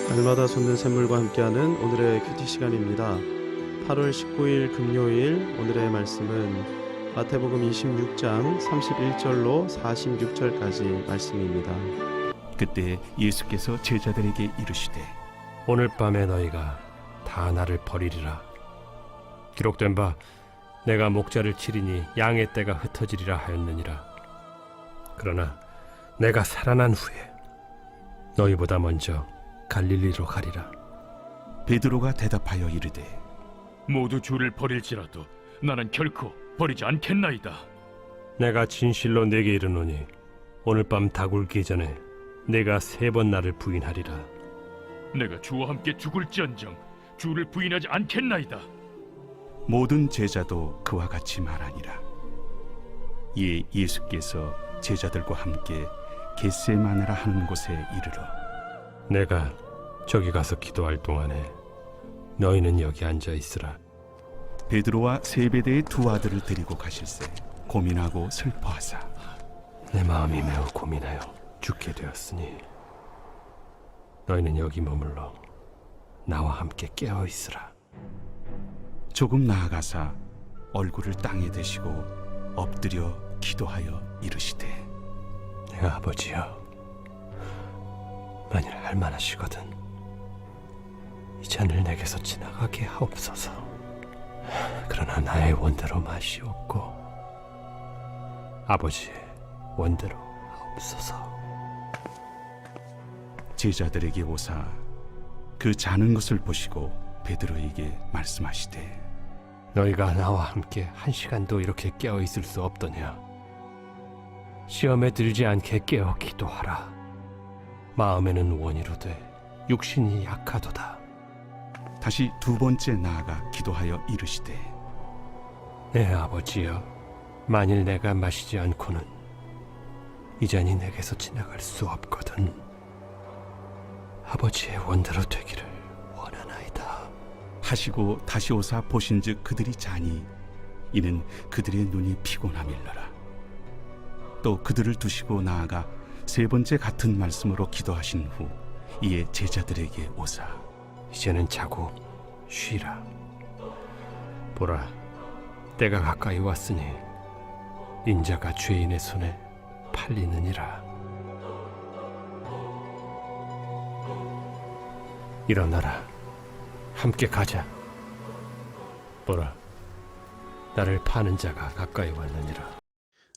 날마다 솟는 샘물과 함께하는 오늘의 큐티 시간입니다. 8월 19일 금요일 오늘의 말씀은 마태복음 26장 31절로 46절까지 말씀입니다. 그때 예수께서 제자들에게 이르시되 오늘 밤에 너희가 다 나를 버리리라. 기록된 바 내가 목자를 치리니 양의 떼가 흩어지리라 하였느니라. 그러나 내가 살아난 후에 너희보다 먼저 갈릴리로 가리라. 베드로가 대답하여 이르되 모두 주를 버릴지라도 나는 결코 버리지 않겠나이다. 내가 진실로 네게 이르노니 오늘 밤 다굴기 전에 내가 3번 나를 부인하리라. 내가 주와 함께 죽을지언정 주를 부인하지 않겠나이다. 모든 제자도 그와 같이 말하니라. 이에 예수께서 제자들과 함께 겟세마네라 하는 곳에 이르러 내가 저기 가서 기도할 동안에 너희는 여기 앉아 있으라. 베드로와 세베대의 두 아들을 데리고 가실새 고민하고 슬퍼하사 내 마음이 매우 고민하여 죽게 되었으니 너희는 여기 머물러 나와 함께 깨어 있으라. 조금 나아가사 얼굴을 땅에 대시고 엎드려 기도하여 이르시되 내 아버지여, 만일 할만하시거든 이 잔을 내게서 지나가게 하옵소서. 그러나 나의 원대로 마시옵고 아버지의 원대로 하옵소서. 제자들에게 오사 그 자는 것을 보시고 베드로에게 말씀하시되 너희가 나와 함께 1시간도 이렇게 깨어 있을 수 없더냐. 시험에 들지 않게 깨어 기도하라. 마음에는 원이로되 육신이 약하도다. 다시 두 번째 나아가 기도하여 이르시되 내 아버지여, 만일 내가 마시지 않고는 이 잔이 내게서 지나갈 수 없거든 아버지의 원대로 되기를 원하나이다 하시고 다시 오사 보신즉 그들이 자니 이는 그들의 눈이 피곤함일러라. 또 그들을 두시고 나아가 3번째 같은 말씀으로 기도하신 후 이에 제자들에게 오사 이제는 자고 쉬라. 보라, 때가 가까이 왔으니 인자가 죄인의 손에 팔리느니라. 일어나라, 함께 가자. 보라, 나를 파는 자가 가까이 왔느니라.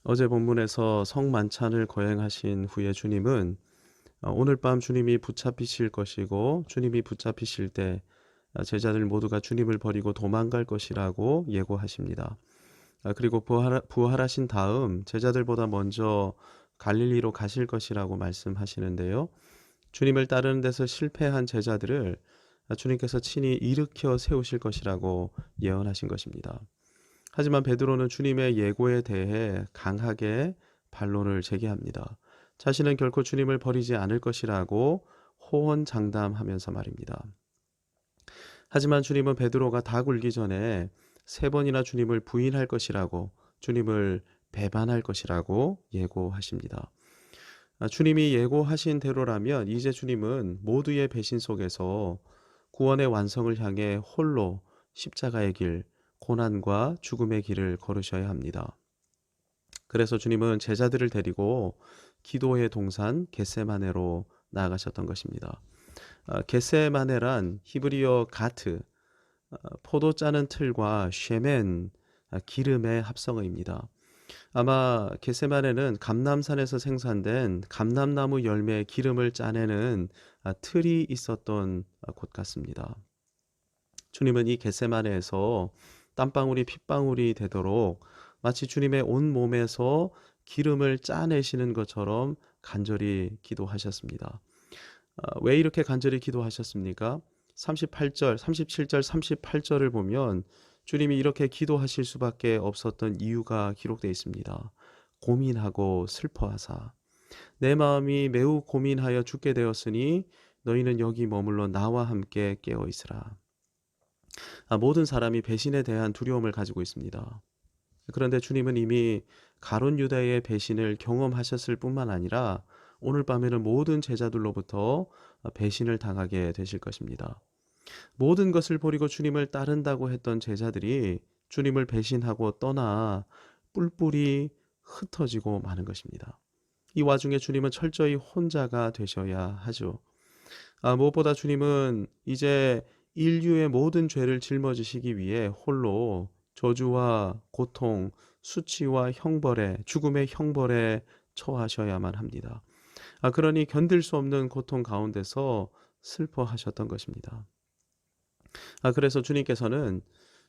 어제 본문에서 성만찬을 거행하신 후에 주님은 오늘 밤 주님이 붙잡히실 것이고 주님이 붙잡히실 때 제자들 모두가 주님을 버리고 도망갈 것이라고 예고하십니다. 그리고 부활하신 다음 제자들보다 먼저 갈릴리로 가실 것이라고 말씀하시는데요. 주님을 따르는 데서 실패한 제자들을 주님께서 친히 일으켜 세우실 것이라고 예언하신 것입니다. 하지만 베드로는 주님의 예고에 대해 강하게 반론을 제기합니다. 자신은 결코 주님을 버리지 않을 것이라고 호언장담하면서 말입니다. 하지만 주님은 베드로가 다 굴기 전에 3번이나 주님을 부인할 것이라고, 주님을 배반할 것이라고 예고하십니다. 주님이 예고하신 대로라면 이제 주님은 모두의 배신 속에서 구원의 완성을 향해 홀로 십자가의 길, 고난과 죽음의 길을 걸으셔야 합니다. 그래서 주님은 제자들을 데리고 기도의 동산 겟세마네로 나아가셨던 것입니다. 겟세마네란 히브리어 가트, 포도 짜는 틀과 쉐멘, 기름의 합성어입니다. 아마 겟세마네는 감람산에서 생산된 감람나무 열매의 기름을 짜내는 틀이 있었던 곳 같습니다. 주님은 이 겟세마네에서 땀방울이 핏방울이 되도록 마치 주님의 온 몸에서 기름을 짜내시는 것처럼 간절히 기도하셨습니다. 왜 이렇게 간절히 기도하셨습니까? 38절, 37절, 38절을 보면 주님이 이렇게 기도하실 수밖에 없었던 이유가 기록되어 있습니다. 고민하고 슬퍼하사 내 마음이 매우 고민하여 죽게 되었으니 너희는 여기 머물러 나와 함께 깨어 있으라. 모든 사람이 배신에 대한 두려움을 가지고 있습니다. 그런데 주님은 이미 가룟 유다의 배신을 경험하셨을 뿐만 아니라 오늘 밤에는 모든 제자들로부터 배신을 당하게 되실 것입니다. 모든 것을 버리고 주님을 따른다고 했던 제자들이 주님을 배신하고 떠나 뿔뿔이 흩어지고 마는 것입니다. 이 와중에 주님은 철저히 혼자가 되셔야 하죠. 무엇보다 주님은 이제 인류의 모든 죄를 짊어지시기 위해 홀로 저주와 고통, 수치와 형벌에, 죽음의 형벌에 처하셔야만 합니다. 그러니 견딜 수 없는 고통 가운데서 슬퍼하셨던 것입니다. 그래서 주님께서는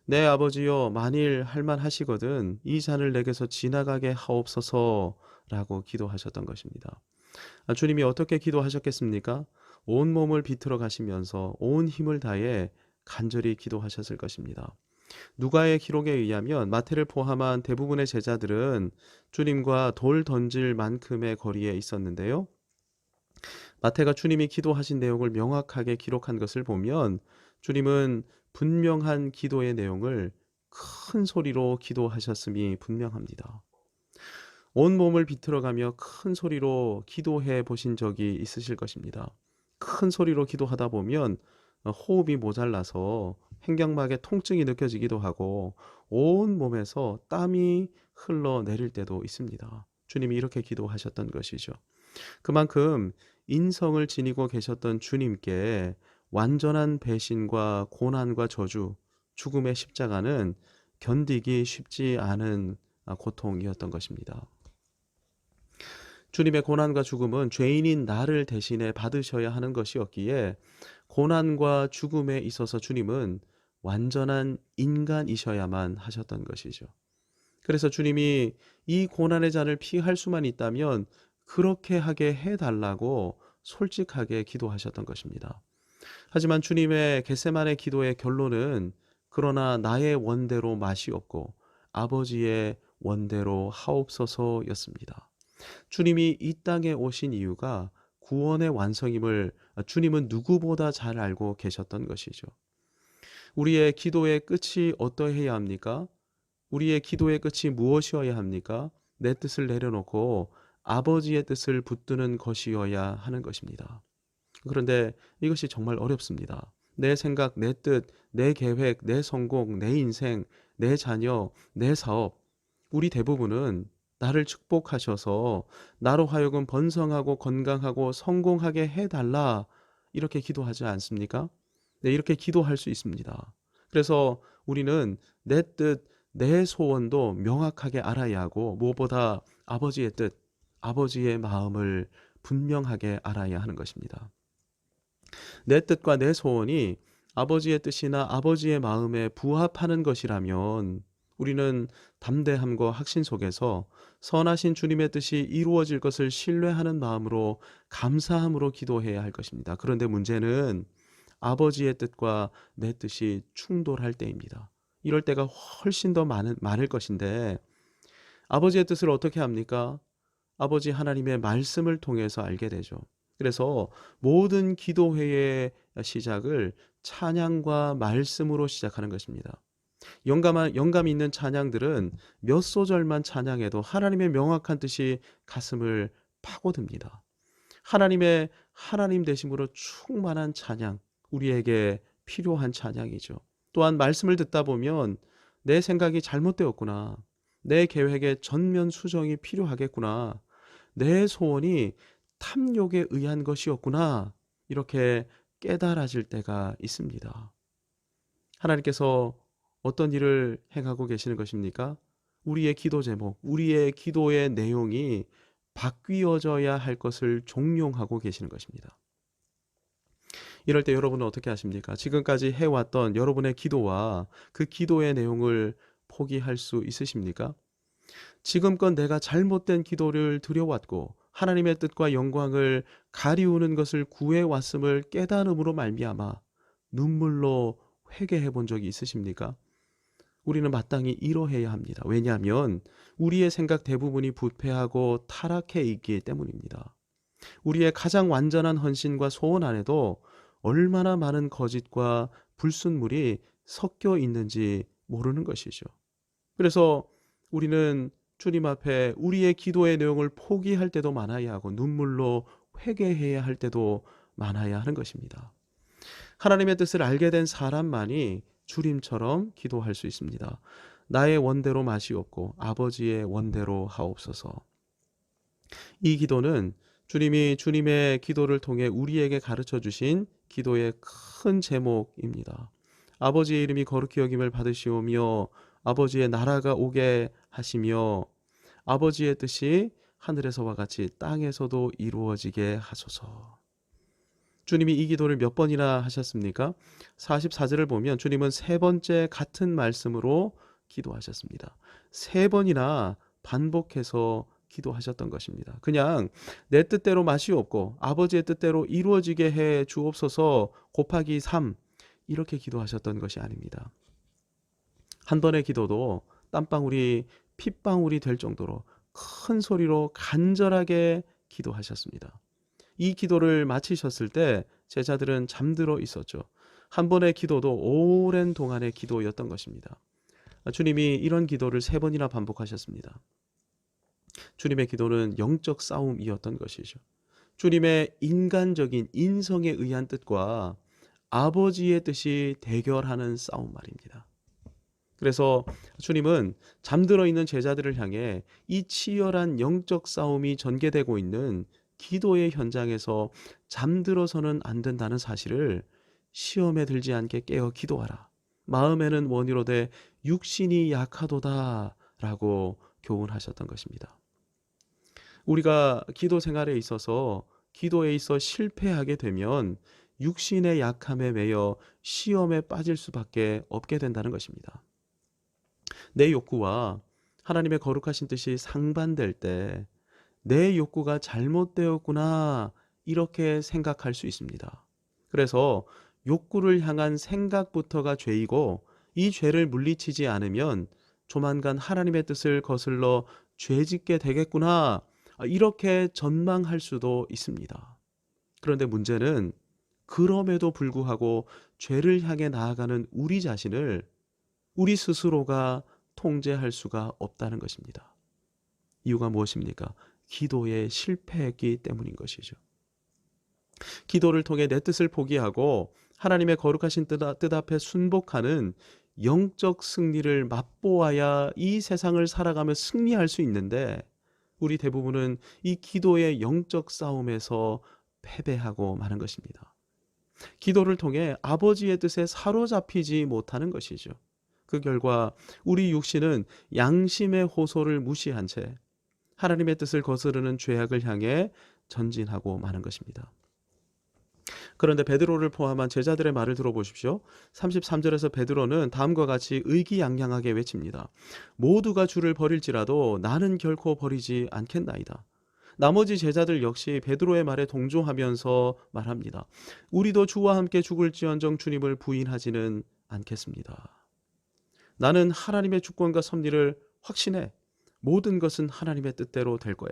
내 아버지여 만일 할만하시거든 이 잔을 내게서 지나가게 하옵소서라고 기도하셨던 것입니다. 주님이 어떻게 기도하셨겠습니까? 온 몸을 비틀어 가시면서 온 힘을 다해 간절히 기도하셨을 것입니다. 누가의 기록에 의하면 마태를 포함한 대부분의 제자들은 주님과 돌 던질 만큼의 거리에 있었는데요. 마태가 주님이 기도하신 내용을 명확하게 기록한 것을 보면 주님은 분명한 기도의 내용을 큰 소리로 기도하셨음이 분명합니다. 온 몸을 비틀어가며 큰 소리로 기도해 보신 적이 있으실 것입니다. 큰 소리로 기도하다 보면 호흡이 모자라서 횡격막에 통증이 느껴지기도 하고 온 몸에서 땀이 흘러내릴 때도 있습니다. 주님이 이렇게 기도하셨던 것이죠. 그만큼 인성을 지니고 계셨던 주님께 완전한 배신과 고난과 저주, 죽음의 십자가는 견디기 쉽지 않은 고통이었던 것입니다. 주님의 고난과 죽음은 죄인인 나를 대신해 받으셔야 하는 것이었기에 고난과 죽음에 있어서 주님은 완전한 인간이셔야만 하셨던 것이죠. 그래서 주님이 이 고난의 잔을 피할 수만 있다면 그렇게 하게 해달라고 솔직하게 기도하셨던 것입니다. 하지만 주님의 겟세마네 기도의 결론은 그러나 나의 원대로 마시옵고 아버지의 원대로 하옵소서였습니다. 주님이 이 땅에 오신 이유가 구원의 완성임을 주님은 누구보다 잘 알고 계셨던 것이죠. 우리의 기도의 끝이 어떠해야 합니까? 우리의 기도의 끝이 무엇이어야 합니까? 내 뜻을 내려놓고 아버지의 뜻을 붙드는 것이어야 하는 것입니다. 그런데 이것이 정말 어렵습니다. 내 생각, 내 뜻, 내 계획, 내 성공, 내 인생, 내 자녀, 내 사업, 우리 대부분은 나를 축복하셔서 나로 하여금 번성하고 건강하고 성공하게 해달라 이렇게 기도하지 않습니까? 네, 이렇게 기도할 수 있습니다. 그래서 우리는 내 뜻, 내 소원도 명확하게 알아야 하고 무엇보다 아버지의 뜻, 아버지의 마음을 분명하게 알아야 하는 것입니다. 내 뜻과 내 소원이 아버지의 뜻이나 아버지의 마음에 부합하는 것이라면 우리는 담대함과 확신 속에서 선하신 주님의 뜻이 이루어질 것을 신뢰하는 마음으로 감사함으로 기도해야 할 것입니다. 그런데 문제는 아버지의 뜻과 내 뜻이 충돌할 때입니다. 이럴 때가 훨씬 더 많을 것인데 아버지의 뜻을 어떻게 합니까? 아버지 하나님의 말씀을 통해서 알게 되죠. 그래서 모든 기도회의 시작을 찬양과 말씀으로 시작하는 것입니다. 영감 있는 찬양들은 몇 소절만 찬양해도 하나님의 명확한 뜻이 가슴을 파고듭니다. 하나님의 하나님 되심으로 충만한 찬양, 우리에게 필요한 찬양이죠. 또한 말씀을 듣다 보면 내 생각이 잘못되었구나. 내 계획에 전면 수정이 필요하겠구나. 내 소원이 탐욕에 의한 것이었구나. 이렇게 깨달아질 때가 있습니다. 하나님께서 어떤 일을 행하고 계시는 것입니까? 우리의 기도 제목, 우리의 기도의 내용이 바뀌어져야 할 것을 종용하고 계시는 것입니다. 이럴 때 여러분은 어떻게 하십니까? 지금까지 해왔던 여러분의 기도와 그 기도의 내용을 포기할 수 있으십니까? 지금껏 내가 잘못된 기도를 드려왔고 하나님의 뜻과 영광을 가리우는 것을 구해왔음을 깨달음으로 말미암아 눈물로 회개해 본 적이 있으십니까? 우리는 마땅히 이러해야 합니다. 왜냐하면 우리의 생각 대부분이 부패하고 타락해 있기 때문입니다. 우리의 가장 완전한 헌신과 소원 안에도 얼마나 많은 거짓과 불순물이 섞여 있는지 모르는 것이죠. 그래서 우리는 주님 앞에 우리의 기도의 내용을 포기할 때도 많아야 하고 눈물로 회개해야 할 때도 많아야 하는 것입니다. 하나님의 뜻을 알게 된 사람만이 주님처럼 기도할 수 있습니다. 나의 원대로 마시옵고 아버지의 원대로 하옵소서. 이 기도는 주님이 주님의 기도를 통해 우리에게 가르쳐 주신 기도의 큰 제목입니다. 아버지의 이름이 거룩히 여김을 받으시오며 아버지의 나라가 오게 하시며 아버지의 뜻이 하늘에서와 같이 땅에서도 이루어지게 하소서. 주님이 이 기도를 몇 번이나 하셨습니까? 44절을 보면 주님은 세 번째 같은 말씀으로 기도하셨습니다. 세 번이나 반복해서 기도하셨던 것입니다. 그냥 내 뜻대로 마시옵고 아버지의 뜻대로 이루어지게 해 주옵소서 곱하기 3 이렇게 기도하셨던 것이 아닙니다. 한 번의 기도도 땀방울이 핏방울이 될 정도로 큰 소리로 간절하게 기도하셨습니다. 이 기도를 마치셨을 때 제자들은 잠들어 있었죠. 한 번의 기도도 오랜 동안의 기도였던 것입니다. 주님이 이런 기도를 세 번이나 반복하셨습니다. 주님의 기도는 영적 싸움이었던 것이죠. 주님의 인간적인 인성에 의한 뜻과 아버지의 뜻이 대결하는 싸움 말입니다. 그래서 주님은 잠들어 있는 제자들을 향해 이 치열한 영적 싸움이 전개되고 있는 기도의 현장에서 잠들어서는 안 된다는 사실을 시험에 들지 않게 깨어 기도하라. 마음에는 원이로되 육신이 약하도다 라고 교훈하셨던 것입니다. 우리가 기도 생활에 있어서 기도에 있어 실패하게 되면 육신의 약함에 매여 시험에 빠질 수밖에 없게 된다는 것입니다. 내 욕구와 하나님의 거룩하신 뜻이 상반될 때 내 욕구가 잘못되었구나 이렇게 생각할 수 있습니다. 그래서 욕구를 향한 생각부터가 죄이고 이 죄를 물리치지 않으면 조만간 하나님의 뜻을 거슬러 죄짓게 되겠구나 이렇게 전망할 수도 있습니다. 그런데 문제는 그럼에도 불구하고 죄를 향해 나아가는 우리 자신을 우리 스스로가 통제할 수가 없다는 것입니다. 이유가 무엇입니까? 기도에 실패했기 때문인 것이죠. 기도를 통해 내 뜻을 포기하고 하나님의 거룩하신 뜻 앞에 순복하는 영적 승리를 맛보아야 이 세상을 살아가며 승리할 수 있는데 우리 대부분은 이 기도의 영적 싸움에서 패배하고 마는 것입니다. 기도를 통해 아버지의 뜻에 사로잡히지 못하는 것이죠. 그 결과 우리 육신은 양심의 호소를 무시한 채 하나님의 뜻을 거스르는 죄악을 향해 전진하고 마는 것입니다. 그런데 베드로를 포함한 제자들의 말을 들어보십시오. 33절에서 베드로는 다음과 같이 의기양양하게 외칩니다. 모두가 주를 버릴지라도 나는 결코 버리지 않겠나이다. 나머지 제자들 역시 베드로의 말에 동조하면서 말합니다. 우리도 주와 함께 죽을지언정 주님을 부인하지는 않겠습니다. 나는 하나님의 주권과 섭리를 확신해. 모든 것은 하나님의 뜻대로 될 거야.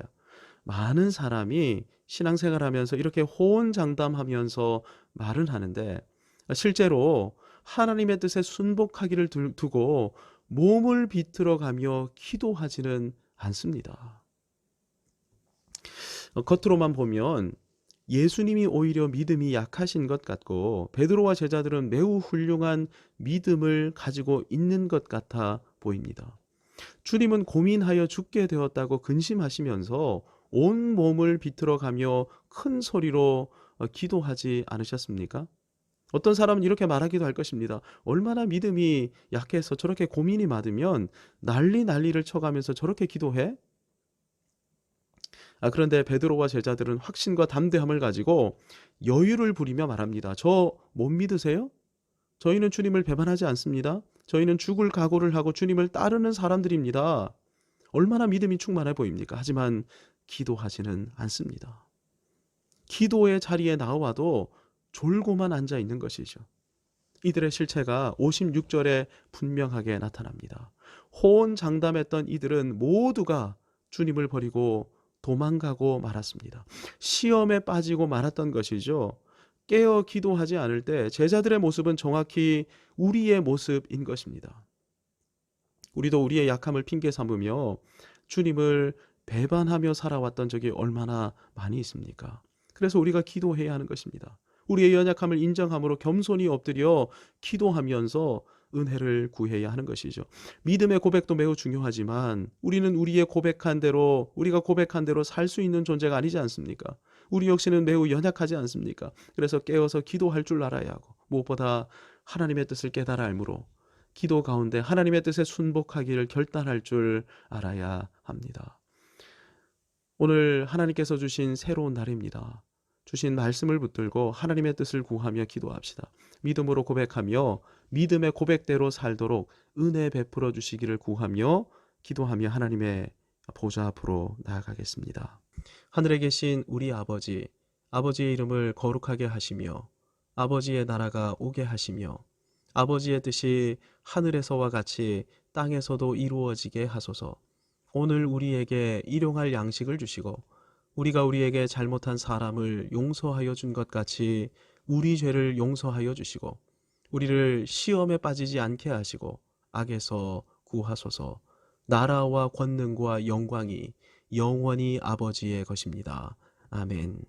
많은 사람이 신앙생활하면서 이렇게 호언장담하면서 말은 하는데 실제로 하나님의 뜻에 순복하기를 두고 몸을 비틀어가며 기도하지는 않습니다. 겉으로만 보면 예수님이 오히려 믿음이 약하신 것 같고 베드로와 제자들은 매우 훌륭한 믿음을 가지고 있는 것 같아 보입니다. 주님은 고민하여 죽게 되었다고 근심하시면서 온 몸을 비틀어가며 큰 소리로 기도하지 않으셨습니까? 어떤 사람은 이렇게 말하기도 할 것입니다. 얼마나 믿음이 약해서 저렇게 고민이 많으면 난리를 쳐가면서 저렇게 기도해? 그런데 베드로와 제자들은 확신과 담대함을 가지고 여유를 부리며 말합니다. 저 못 믿으세요? 저희는 주님을 배반하지 않습니다. 저희는 죽을 각오를 하고 주님을 따르는 사람들입니다. 얼마나 믿음이 충만해 보입니까? 하지만 기도하지는 않습니다. 기도의 자리에 나와도 졸고만 앉아 있는 것이죠. 이들의 실체가 56절에 분명하게 나타납니다. 호언장담했던 이들은 모두가 주님을 버리고 도망가고 말았습니다. 시험에 빠지고 말았던 것이죠. 깨어 기도하지 않을 때 제자들의 모습은 정확히 우리의 모습인 것입니다. 우리도 우리의 약함을 핑계 삼으며 주님을 배반하며 살아왔던 적이 얼마나 많이 있습니까? 그래서 우리가 기도해야 하는 것입니다. 우리의 연약함을 인정함으로 겸손히 엎드려 기도하면서 은혜를 구해야 하는 것이죠. 믿음의 고백도 매우 중요하지만 우리는 우리가 고백한 대로 살 수 있는 존재가 아니지 않습니까? 우리 역시는 매우 연약하지 않습니까? 그래서 깨어서 기도할 줄 알아야 하고 무엇보다 하나님의 뜻을 깨달아 알므로 기도 가운데 하나님의 뜻에 순복하기를 결단할 줄 알아야 합니다. 오늘 하나님께서 주신 새로운 날입니다. 주신 말씀을 붙들고 하나님의 뜻을 구하며 기도합시다. 믿음으로 고백하며 믿음의 고백대로 살도록 은혜 베풀어 주시기를 구하며 기도하며 하나님의 보좌 앞으로 나아가겠습니다. 하늘에 계신 우리 아버지, 아버지의 이름을 거룩하게 하시며 아버지의 나라가 오게 하시며 아버지의 뜻이 하늘에서와 같이 땅에서도 이루어지게 하소서. 오늘 우리에게 일용할 양식을 주시고 우리가 우리에게 잘못한 사람을 용서하여 준 것 같이 우리 죄를 용서하여 주시고 우리를 시험에 빠지지 않게 하시고 악에서 구하소서. 나라와 권능과 영광이 영원히 아버지의 것입니다. 아멘.